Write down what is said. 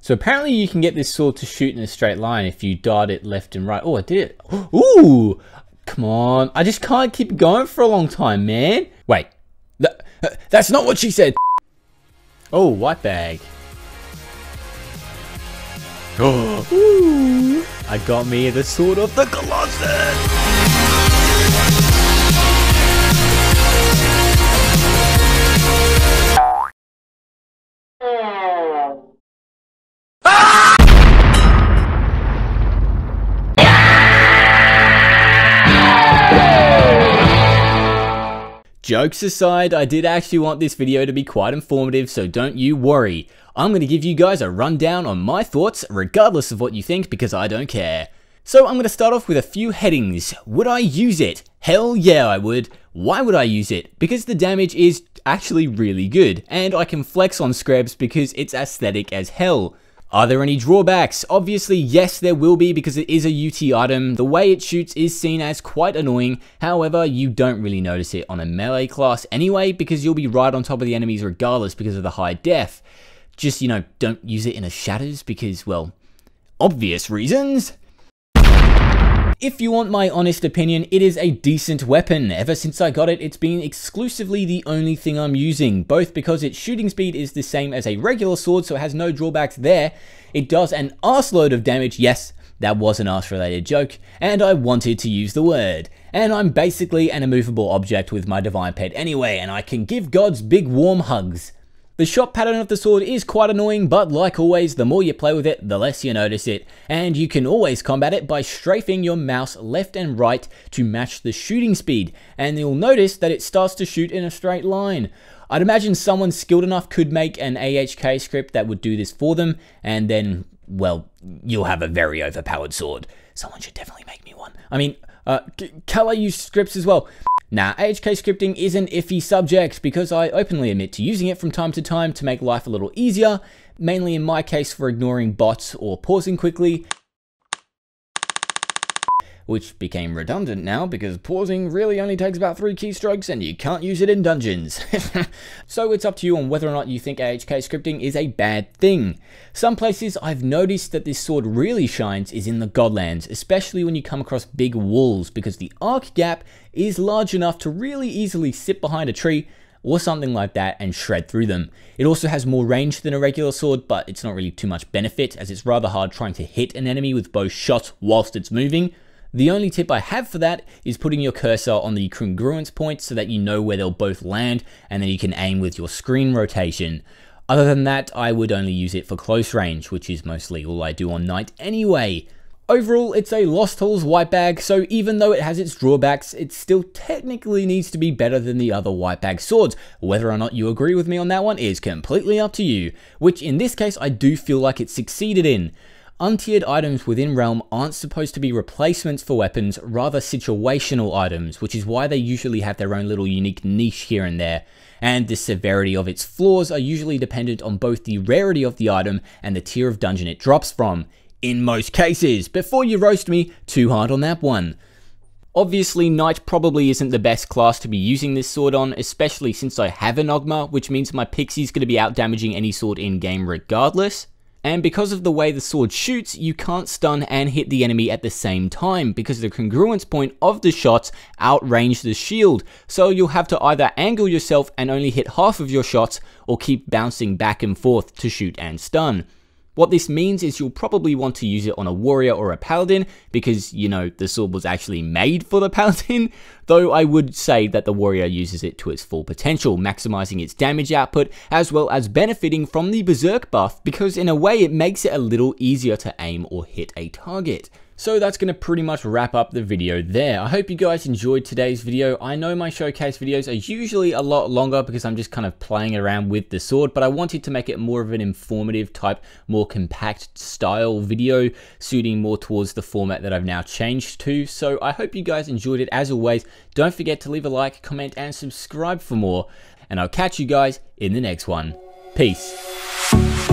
So apparently you can get this sword to shoot in a straight line if you dart it left and right. Oh, I did it. Ooh, come on. I just can't keep going for a long time, man. Wait, that's not what she said. Oh, white bag. Oh, ooh, I got me the sword of the Colossus. Jokes aside, I did actually want this video to be quite informative, so don't you worry. I'm going to give you guys a rundown on my thoughts, regardless of what you think, because I don't care. So I'm going to start off with a few headings. Would I use it? Hell yeah, I would. Why would I use it? Because the damage is actually really good, and I can flex on Screbs because it's aesthetic as hell. Are there any drawbacks? Obviously, yes, there will be because it is a UT item. The way it shoots is seen as quite annoying. However, you don't really notice it on a melee class anyway because you'll be right on top of the enemies regardless because of the high def. Just, don't use it in a shadows because, well, obvious reasons. If you want my honest opinion, it is a decent weapon. Ever since I got it, it's been exclusively the only thing I'm using, both because its shooting speed is the same as a regular sword, so it has no drawbacks there. It does an arseload of damage, yes, that was an arse-related joke, and I wanted to use the word. And I'm basically an immovable object with my divine pet anyway, and I can give gods big warm hugs. The shot pattern of the sword is quite annoying, but like always, the more you play with it, the less you notice it, and you can always combat it by strafing your mouse left and right to match the shooting speed, and you'll notice that it starts to shoot in a straight line. I'd imagine someone skilled enough could make an AHK script that would do this for them, and then, well, you'll have a very overpowered sword. Someone should definitely make me one. I mean, Kala used scripts as well. Now, AHK scripting is an iffy subject because I openly admit to using it from time to make life a little easier, mainly in my case for ignoring bots or pausing quickly, which became redundant now because pausing really only takes about 3 keystrokes and you can't use it in dungeons. So it's up to you on whether or not you think AHK scripting is a bad thing. Some places I've noticed that this sword really shines is in the Godlands, especially when you come across big walls because the arc gap is large enough to really easily sit behind a tree or something like that and shred through them. It also has more range than a regular sword, but it's not really too much benefit as it's rather hard trying to hit an enemy with both shots whilst it's moving. The only tip I have for that is putting your cursor on the congruence point so that you know where they'll both land and then you can aim with your screen rotation. Other than that, I would only use it for close range, which is mostly all I do on night anyway. Overall, it's a Lost Halls white bag, so even though it has its drawbacks, it still technically needs to be better than the other white bag swords. Whether or not you agree with me on that one is completely up to you, which in this case I do feel like it succeeded in. Untiered items within Realm aren't supposed to be replacements for weapons, rather situational items, which is why they usually have their own little unique niche here and there. And the severity of its flaws are usually dependent on both the rarity of the item and the tier of dungeon it drops from. In most cases, before you roast me too hard on that one. Obviously, Knight probably isn't the best class to be using this sword on, especially since I have an Ogma, which means my Pixie's going to be out damaging any sword in game regardless. And because of the way the sword shoots, you can't stun and hit the enemy at the same time because the congruence point of the shots outrange the shield. So you'll have to either angle yourself and only hit half of your shots or keep bouncing back and forth to shoot and stun. What this means is you'll probably want to use it on a warrior or a paladin because, the sword was actually made for the paladin, though I would say that the warrior uses it to its full potential, maximizing its damage output as well as benefiting from the berserk buff because in a way it makes it a little easier to aim or hit a target. So that's going to pretty much wrap up the video there. I hope you guys enjoyed today's video. I know my showcase videos are usually a lot longer because I'm just kind of playing around with the sword, but I wanted to make it more of an informative type, more compact style video, suiting more towards the format that I've now changed to. So I hope you guys enjoyed it. As always, don't forget to leave a like, comment, and subscribe for more. And I'll catch you guys in the next one. Peace.